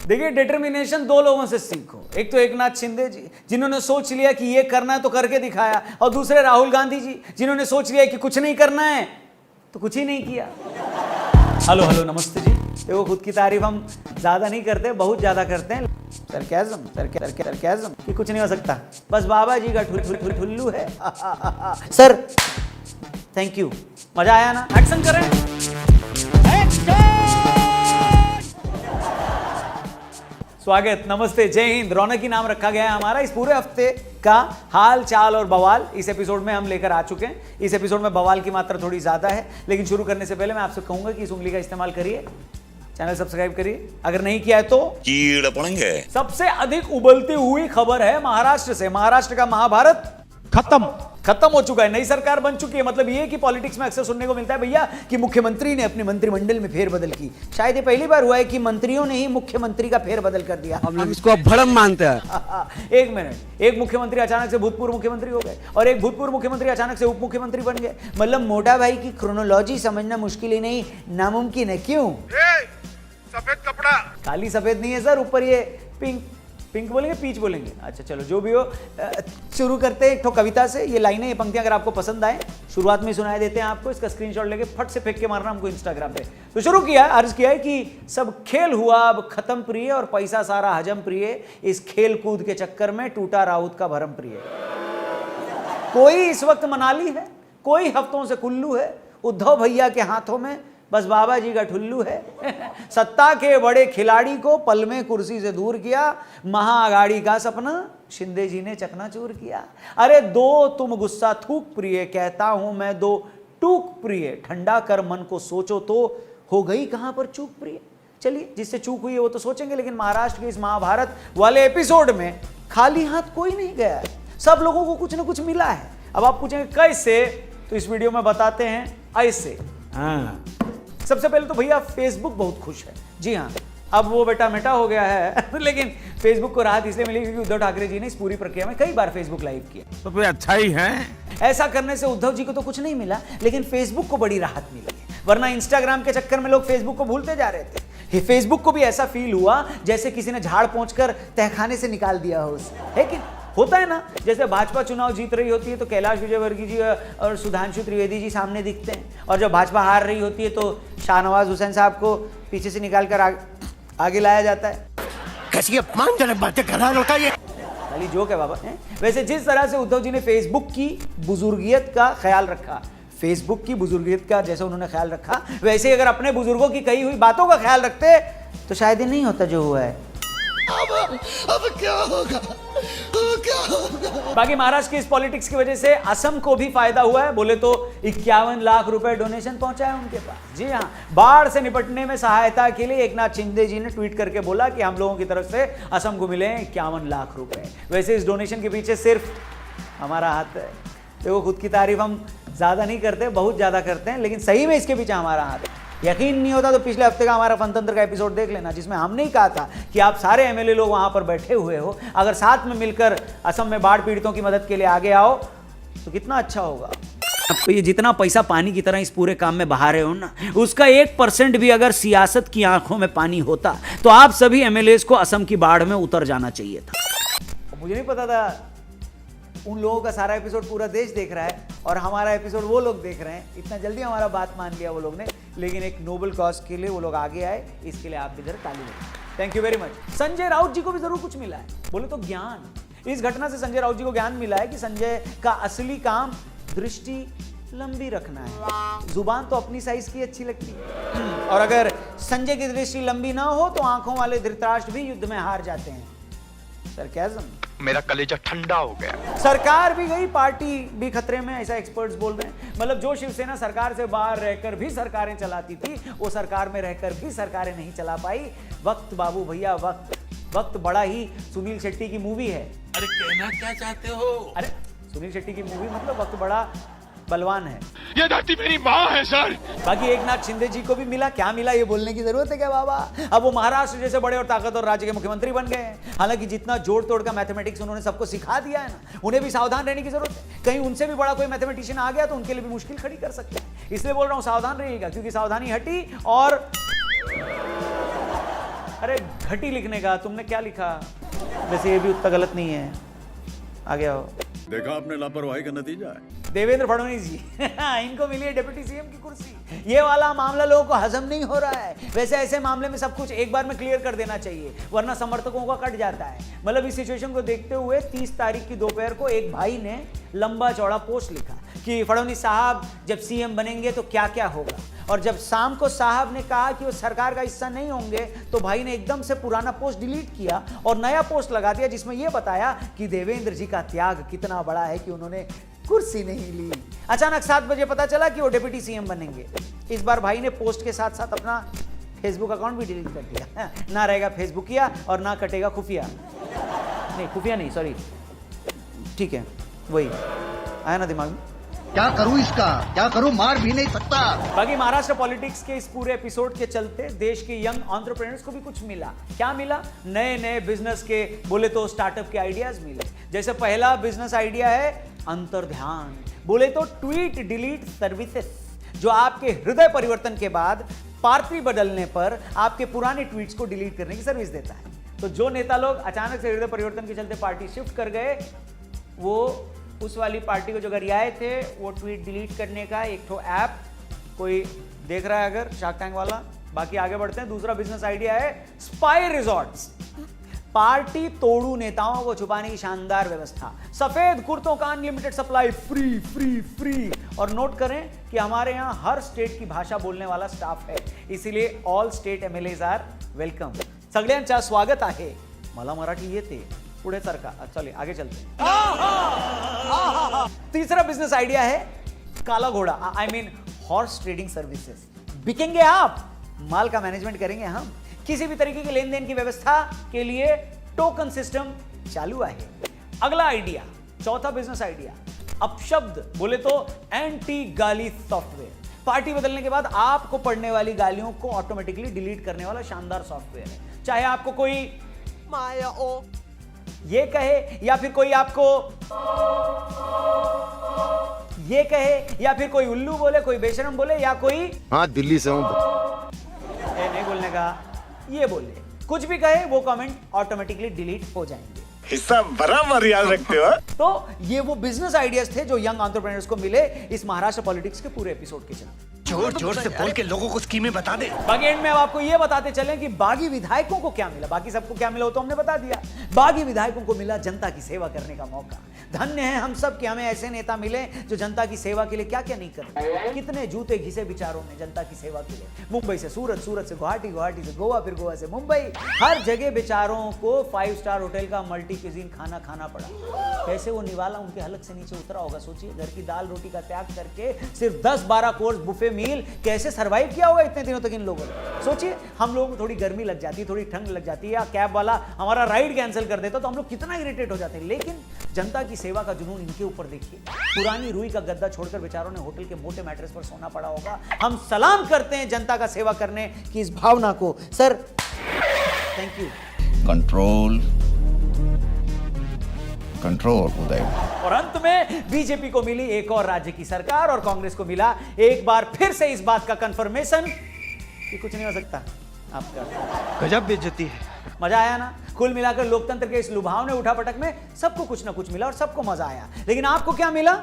देखिए, डिटर्मिनेशन दो लोगों से सीखो। एक तो एकनाथ शिंदे जी, जिन्होंने सोच लिया कि ये करना है तो करके दिखाया, और दूसरे राहुल गांधी जी, जिन्होंने सोच लिया कि कुछ नहीं करना है तो कुछ ही नहीं किया। हेलो हेलो, नमस्ते जी। देखो, खुद की तारीफ हम ज्यादा नहीं करते, बहुत ज्यादा करते हैं। सरकाज़म कि कुछ नहीं हो सकता, बस बाबा जी का ठुल्लू है। सर थैंक यू, मजा आया ना? एक्शन करें। स्वागत, नमस्ते, जय हिंद। रौनक ही नाम रखा गया है हमारा इस पूरे हफ्ते का हाल चाल और बवाल इस एपिसोड में हम लेकर आ चुके हैं। इस एपिसोड में बवाल की मात्रा थोड़ी ज्यादा है, लेकिन शुरू करने से पहले मैं आपसे कहूंगा कि इस उंगली का इस्तेमाल करिए, चैनल सब्सक्राइब करिए, अगर नहीं किया है तो कीड़ा पड़ेंगे। सबसे अधिक उबलती हुई खबर है महाराष्ट्र से। महाराष्ट्र का महाभारत खत्म हो चुका है, नई सरकार बन चुकी है। मतलब ये कि पॉलिटिक्स में अक्सर सुनने को मिलता है भैया कि मुख्यमंत्री ने अपने मंत्रिमंडल में फेरबदल की। शायद ये पहली बार हुआ है कि मंत्रियों ने ही मुख्यमंत्री का फेरबदल कर दिया। हम लोग इसको भड़म मानते हैं। एक मिनट, एक मुख्यमंत्री अचानक से भूतपूर्व मुख्यमंत्री हो गए और एक भूतपूर्व मुख्यमंत्री अचानक से उप मुख्यमंत्री बन गए। मतलब मोटा भाई की क्रोनोलॉजी समझना मुश्किल ही नहीं, नामुमकिन है। क्यों? सफेद कपड़ा, खाली सफेद नहीं है सर, ऊपर ये पिंक बोलेंगे, पीच बोलेंगे। अच्छा चलो, जो भी हो, शुरू करते हैं एक तो कविता से। ये लाइनें, ये पंक्तियां अगर आपको पसंद आए, शुरुआत में सुनाए देते हैं आपको। इसका स्क्रीनशॉट लेके फट से फेंक के मारना हमको इंस्टाग्राम पे। तो शुरू किया, अर्ज किया है कि सब खेल हुआ अब खत्म प्रिय, और पैसा सारा हजम प्रिय। इस खेल कूद के चक्कर में टूटा राउत का भरम प्रिय। कोई इस वक्त मनाली है, कोई हफ्तों से कुल्लू है। उद्धव भैया के हाथों में बस बाबा जी का ठुल्लू है। सत्ता के बड़े खिलाड़ी को पल में कुर्सी से दूर किया, महाआघाड़ी का सपना शिंदे जी ने चकनाचूर किया। अरे दो तुम गुस्सा थूक प्रिय, कहता हूं मैं दो टूक प्रिय। ठंडा कर मन को सोचो तो हो गई कहां पर चूक प्रिय। चलिए, जिससे चूक हुई है वो तो सोचेंगे, लेकिन महाराष्ट्र के इस महाभारत वाले एपिसोड में खाली हाथ कोई नहीं गया है। सब लोगों को कुछ ना कुछ मिला है। अब आप पूछेंगे कैसे, तो इस वीडियो में बताते हैं ऐसे। सबसे पहले तो भैया फेसबुक बहुत खुश है। जी हाँ, अब वो बेटा मेटा हो गया है। लेकिन फेसबुक को राहत इसलिए मिली क्योंकि उद्धव ठाकरे जी ने इस पूरी प्रक्रिया में कई बार फेसबुक लाइव किया। तो फिर अच्छा ही है। ऐसा करने से उद्धव जी को तो कुछ नहीं मिला, लेकिन फेसबुक को बड़ी राहत मिली है। वरना इंस्टाग्राम के चक्कर में लोग फेसबुक को भूलते जा रहे थे। फेसबुक को भी ऐसा फील हुआ जैसे किसी ने झाड़ पहुंचकर तहखाने से निकाल दिया हो उसे, है कि होता है ना। जैसे भाजपा चुनाव जीत रही होती है तो कैलाश विजयवर्गीय जी और सुधांशु त्रिवेदी जी सामने दिखते हैं, और जब भाजपा हार रही होती है तो शाहनवाज हुसैन साहब को पीछे से निकाल कर आगे लाया जाता है। कैसी अपमानजनक बातें कर रहा है लड़का ये। खाली जोक है बाबा। वैसे जिस तरह से उद्धव जी ने फेसबुक की बुजुर्गियत का ख्याल रखा, फेसबुक की बुजुर्गियत का जैसे उन्होंने ख्याल रखा, वैसे ही अगर अपने बुजुर्गों की कही हुई बातों का ख्याल रखते तो शायद ये नहीं होता जो हुआ है। अब क्या होगा? बाकी महाराष्ट्र की इस पॉलिटिक्स की वजह से असम को भी फायदा हुआ है। बोले तो 51 लाख रुपए डोनेशन पहुंचा है उनके पास। जी हाँ, बाढ़ से निपटने में सहायता के लिए एकनाथ शिंदे जी ने ट्वीट करके बोला कि हम लोगों की तरफ से असम को मिले 51 लाख रुपए। वैसे इस डोनेशन के पीछे सिर्फ हमारा हाथ है। देखो, खुद की तारीफ हम ज्यादा नहीं करते, बहुत ज्यादा करते हैं, लेकिन सही में इसके पीछे हमारा हाथ है। यकीन नहीं होता तो पिछले हफ्ते का हमारा फनतंत्र का एपिसोड देख लेना, जिसमें हमने ही कहा था कि आप सारे एमएलए लोग वहां पर बैठे हुए हो, अगर साथ में मिलकर असम में बाढ़ पीड़ितों की मदद के लिए आगे आओ तो कितना अच्छा होगा। अब ये जितना पैसा पानी की तरह इस पूरे काम में बहा रहे हो ना, उसका 1% भी अगर सियासत की आंखों में पानी होता तो आप सभी एमएलए को असम की बाढ़ में उतर जाना चाहिए था। मुझे नहीं पता था उन लोगों का सारा एपिसोड पूरा देश देख रहा है और हमारा एपिसोड वो लोग देख रहे हैं। इतना जल्दी हमारा बात मान लिया वो लोग ने, लेकिन एक नोबल कॉज के लिए वो लोग आगे आए, इसके लिए आप इधर ताली बजाएं। Thank you very much. Sanjay Raut ji को भी जरूर कुछ मिला है। बोले तो ज्ञान। इस घटना से संजय राउत जी को ज्ञान मिला है कि संजय का असली काम दृष्टि लंबी रखना है। जुबान तो अपनी साइज की अच्छी लगती है, और अगर संजय की दृष्टि लंबी ना हो तो आंखों वाले धृतराष्ट्र भी युद्ध में हार जाते हैं। सरकाज़म, मेरा कलेजा ठंडा हो गया। सरकार भी गई, पार्टी भी खतरे में, ऐसा एक्सपर्ट्स बोल रहे हैं। मतलब जो शिवसेना सरकार से बाहर रहकर भी सरकारें चलाती थी, वो सरकार में रहकर भी सरकारें नहीं चला पाई। वक्त बाबू भैया, वक्त बड़ा ही सुनील शेट्टी की मूवी है। अरे कहना क्या चाहते हो? अरे सुनील शेट्टी की मूवी मतलब वक्त बड़ा बलवान है। ये धरती मेरी माँ है सर। बाकी एकनाथ शिंदे जी को भी मिला, क्या मिला ये बोलने की जरूरत है क्या बाबा? अब वो महाराष्ट्र जैसे बड़े और ताकतवर राज्य के मुख्यमंत्री बन गए हैं। हालांकि जितना जोड़ तोड़ का मैथमेटिक्स उन्होंने सबको सिखा दिया है ना, उन्हें भी सावधान रहने की जरूरत है। कहीं उनसे भी बड़ा कोई मैथमेटिशियन आ गया तो उनके लिए भी मुश्किल खड़ी कर सकते हैं। इसलिए बोल रहा हूं सावधान रहिएगा, क्योंकि सावधानी हटी और अरे घटी लिखने का, तुमने क्या लिखा? वैसे ये भी उतना गलत नहीं है। आगे आओ। देखा आपने लापरवाही का नतीजा है। देवेंद्र फडणवीस जी इनको मिली है डिप्टी सीएम की कुर्सी। ये वाला मामला लोगों को हजम नहीं हो रहा है। वैसे ऐसे मामले में सब कुछ एक बार में क्लियर कर देना चाहिए, वरना समर्थकों का कट जाता है। मतलब इस सिचुएशन को देखते हुए 30 तारीख की दोपहर को एक भाई ने लंबा चौड़ा पोस्ट लिखा कि फडणवीस साहब जब सीएम बनेंगे तो क्या क्या होगा, और जब शाम को साहब ने कहा कि वो सरकार का हिस्सा नहीं होंगे तो भाई ने एकदम से पुराना पोस्ट डिलीट किया और नया पोस्ट लगा दिया जिसमें यह बताया कि देवेंद्र जी का त्याग कितना बड़ा है कि उन्होंने कुर्सी नहीं ली। अचानक 7 बजे पता चला कि वो डिप्टी सीएम बनेंगे। इस बार भाई ने पोस्ट के साथ साथ अपना फेसबुक अकाउंट भी डिलीट कर दिया। ना रहेगा फेसबुकिया और ना कटेगा खुफिया, नहीं खुफिया नहीं, सॉरी, ठीक है वही आया ना दिमाग में। क्या करूं इसका, क्या करूं, मार भी नहीं सकता। बाकी महाराष्ट्र पॉलिटिक्स के इस पूरे एपिसोड के चलते देश के यंग एंटरप्रेन्योर्स को भी कुछ मिला। क्या मिला? नए नए बिजनेस के, बोले तो स्टार्टअप के आइडियाज मिले। जैसे पहला बिजनेस आइडिया है अंतर्ध्यान, बोले तो ट्वीट डिलीट सर्विसेज, जो आपके हृदय परिवर्तन के बाद पार्टी बदलने पर आपके पुराने ट्वीट्स को डिलीट करने की सर्विस देता है। तो जो नेता लोग अचानक से हृदय परिवर्तन के चलते पार्टी शिफ्ट कर गए, वो उस वाली पार्टी को जो गरियाए थे वो ट्वीट डिलीट करने का एक तो ऐप कोई देख रहा है अगर, शार्क टैंक वाला। बाकी आगे बढ़ते हैं। दूसरा बिजनेस आइडिया है स्पाई रिजॉर्ट्स, पार्टी तोड़ू नेताओं को छुपाने की शानदार व्यवस्था। सफेद कुर्तों का unlimited supply, free free free. और नोट करें कि हमारे यहां हर स्टेट की भाषा बोलने वाला स्टाफ है, इसीलिए all state MLAs are welcome. सगळ्यांचा स्वागत आहे। मला मराठी येते, पुढे सरका। चलिए आगे चलते हैं। तीसरा बिजनेस आइडिया है काला घोड़ा, I mean horse trading services. बिकेंगे आप, माल का मैनेजमेंट करेंगे हम। किसी भी तरीके के लेन देन की व्यवस्था के लिए टोकन सिस्टम चालू है। अगला आइडिया, चौथा बिजनेस आइडिया, अपशब्द, बोले तो एंटी गाली सॉफ्टवेयर। पार्टी बदलने के बाद आपको पड़ने वाली गालियों को ऑटोमेटिकली डिलीट करने वाला शानदार सॉफ्टवेयर है। चाहे आपको कोई माया ओ ये कहे, या फिर कोई आपको ये कहे, या फिर कोई उल्लू बोले, कोई बेशरम बोले, या कोई हाँ दिल्ली से हूँ। नहीं बोलने का, ये बोले, कुछ भी कहे वो कमेंट ऑटोमेटिकली डिलीट हो जाएंगे। हिस्सा बराबर याद रखते हो। तो ये वो बिजनेस आइडियाज थे जो यंग एंटरप्रेन्योर्स को मिले इस महाराष्ट्र पॉलिटिक्स के पूरे एपिसोड के चलते। जोर जोर से बोल के लोगों को स्कीमें बता दे। बाकी एंड में अब आपको ये बताते चलें कि बागी विधायकों को क्या मिला। बाकी सबको क्या मिला वो तो हमने बता दिया। बागी विधायकों को मिला जनता की सेवा करने का मौका। धन्य है हम सब कि हमें ऐसे नेता मिले जो जनता की सेवा के लिए क्या क्या नहीं करते। कितने जूते घिसे विचारों ने जनता की सेवा के लिए। मुंबई से सूरत, सूरत से गुवाहाटी, गुवाहाटी से गोवा, फिर गोवा से मुंबई, हर जगह बेचारों को 5 स्टार होटल का मल्टी क्यूजीन खाना खाना पड़ा। कैसे वो निवाला उनके हलक से नीचे उतरा होगा। सोचिए, घर की दाल रोटी का त्याग करके सिर्फ 10-12 कोर्स बुफे मील कैसे सर्वाइव किया होगा इतने दिनों तक इन लोगों ने। सोचिए, हम लोगों को थोड़ी गर्मी लग जाती है, थोड़ी ठंड लग जाती है, या कैब वाला हमारा राइड कैंसिल कर देता तो हम लोग कितना इरिटेट हो जाते हैं। लेकिन जनता की सेवा का जुनून इनके ऊपर देखिए। पुरानी रुई का गद्दा छोड़कर बेचारों ने होटल के मोटे मैट्रेस पर सोना पड़ा होगा। हम सलाम करते हैं जनता का सेवा करने की इस भावना को। Sir thank you. Control control Uday. और अंत में बीजेपी को मिली एक और राज्य की सरकार और कांग्रेस को मिला एक बार फिर से इस बात का कंफर्मेशन कि कुछ नहीं हो सकता आपका। गजब बेइज्जती है। मजा आया ना। कुल मिलाकर लोकतंत्र के इस लुभावने उठापटक में सबको कुछ ना कुछ मिला और सबको मजा आया। लेकिन आपको क्या मिला?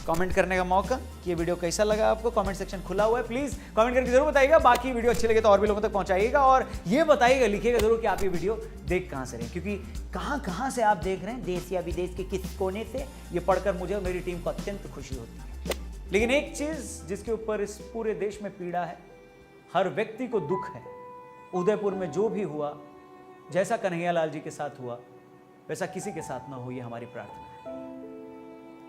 कमेंट करने का मौका कि ये वीडियो कैसा लगा आपको। कमेंट सेक्शन खुला हुआ है, प्लीज कमेंट करके जरूर बताइएगा। बाकी वीडियो अच्छी लगे तो और भी लोगों तक पहुंचाइएगा और ये बताइएगा, लिखिएगा जरूर कि आप ये वीडियो देख कहां से रहे हैं, क्योंकि कहां से आप देख रहे हैं, देश या विदेश के किस कोने से, ये पढ़कर मुझे और मेरी टीम को अत्यंत खुशी होती है। लेकिन एक चीज जिसके ऊपर इस पूरे देश में पीड़ा है, हर व्यक्ति को दुख है, उदयपुर में जो भी हुआ, जैसा कन्हैयालाल जी के साथ हुआ वैसा किसी के साथ ना हो, ये हमारी प्रार्थना है।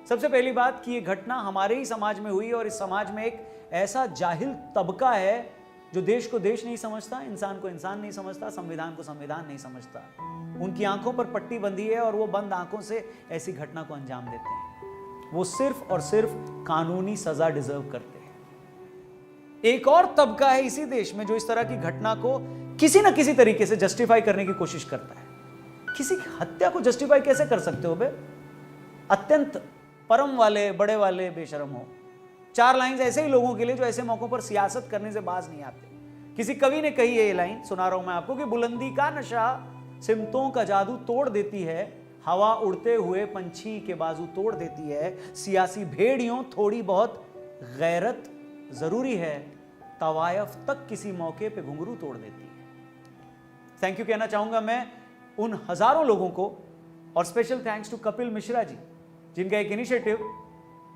सबसे पहली बात कि ये घटना हमारे ही समाज में हुई और इस समाज में एक ऐसा जाहिल तबका है जो देश को देश नहीं समझता, इंसान को इंसान नहीं समझता, संविधान को संविधान नहीं समझता। उनकी आंखों पर पट्टी बंधी है और वो बंद आंखों से ऐसी घटना को अंजाम देते हैं। वो सिर्फ और सिर्फ कानूनी सजा डिजर्व करते हैं। एक और तबका है इसी देश में जो इस तरह की घटना को किसी ना किसी तरीके से जस्टिफाई करने की कोशिश करता है। किसी की हत्या को जस्टिफाई कैसे कर सकते हो बे? अत्यंत परम वाले, बड़े वाले बेशरम हो। 4 लाइंस ऐसे ही लोगों के लिए जो ऐसे मौकों पर सियासत करने से बाज नहीं आते। किसी कवि ने कही है ये लाइन, सुना रहा हूं मैं आपको, कि बुलंदी का नशा सिमतों का जादू तोड़ देती है, हवा उड़ते हुए पंछी के बाजू तोड़ देती है, सियासी भेड़ियों थोड़ी बहुत गैरत जरूरी है, तवायफ तक किसी मौके पे घुंघरू तोड़ देती है। थैंक यू कहना चाहूंगा मैं उन हजारों लोगों को, और special thanks to Kapil Mishra ji, जिनका एक इनिशिएटिव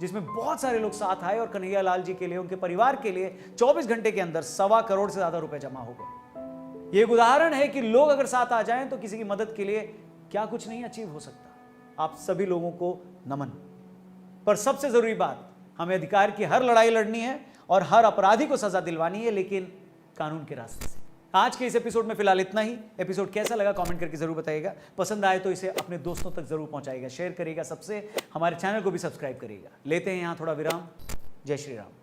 जिसमें बहुत सारे लोग साथ आए और कन्हैया लाल जी के लिए, उनके परिवार के लिए 24 घंटे के अंदर 1.25 करोड़ से ज्यादा रुपए जमा हो गए। ये एक उदाहरण है कि लोग अगर साथ आ जाएं तो किसी की मदद के लिए क्या कुछ नहीं अचीव हो सकता। आप सभी लोगों को नमन। पर सबसे जरूरी बात, हमें अधिकार की हर लड़ाई लड़नी है और हर अपराधी को सजा दिलवानी है, लेकिन कानून के रास्ते से। आज के इस एपिसोड में फिलहाल इतना ही। एपिसोड कैसा लगा कमेंट करके जरूर बताइएगा। पसंद आए तो इसे अपने दोस्तों तक जरूर पहुंचाइएगा, शेयर करिएगा सबसे, हमारे चैनल को भी सब्सक्राइब करिएगा। लेते हैं यहां थोड़ा विराम। जय श्री राम।